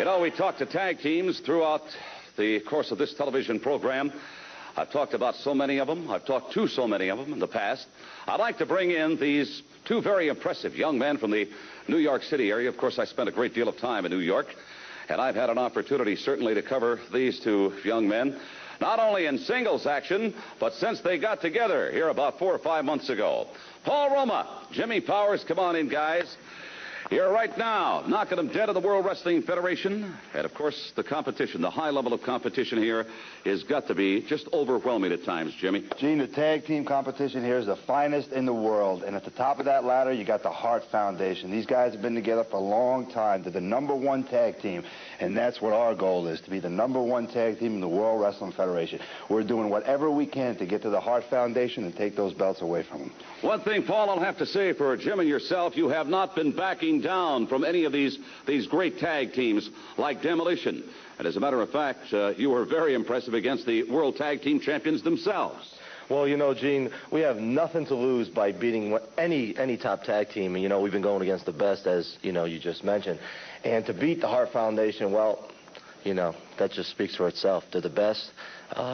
You know, we talk to tag teams throughout the course of this television program. I've talked about so many of them. I've talked to so many of them in the past. I'd like to bring in these two very impressive young men from the New York City area. Of course, I spent a great deal of time in New York, and I've had an opportunity certainly to cover these two young men, not only in singles action, but since they got together here about 4 or 5 months ago. Paul Roma, Jimmy Powers, come on in, guys. Here right now, knocking them dead of the World Wrestling Federation. And, of course, the competition, the high level of competition here has got to be just overwhelming at times, Jimmy. Gene, the tag team competition here is the finest in the world. And at the top of that ladder, you got the Hart Foundation. These guys have been together for a long time. They're the #1 tag team. And that's what our goal is, to be the #1 tag team in the World Wrestling Federation. We're doing whatever we can to get to the Hart Foundation and take those belts away from them. One thing, Paul, I'll have to say for Jim and yourself, you have not been backing down from any of these great tag teams like Demolition. And as a matter of fact, you were very impressive against the World Tag Team Champions themselves. Well, you know, Gene, we have nothing to lose by beating any top tag team. And, you know, we've been going against the best, as, you know, you just mentioned. And to beat the Hart Foundation, well, you know, that just speaks for itself. They're the best.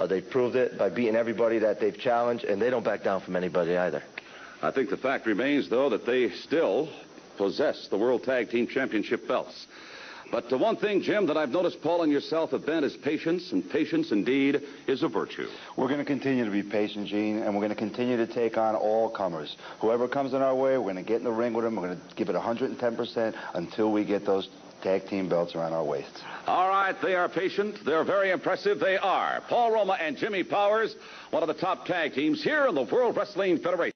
They've proved it by beating everybody that they've challenged, and they don't back down from anybody either. I think the fact remains, though, that they still possess the World Tag Team Championship belts. But the one thing, Jim, that I've noticed Paul and yourself have been is patience, and patience indeed is a virtue. We're going to continue to be patient, Gene, and we're going to continue to take on all comers. Whoever comes in our way, we're going to get in the ring with them. We're going to give it 110% until we get those tag team belts around our waists. All right, they are patient. They're very impressive. They are Paul Roma and Jimmy Powers, one of the top tag teams here in the World Wrestling Federation.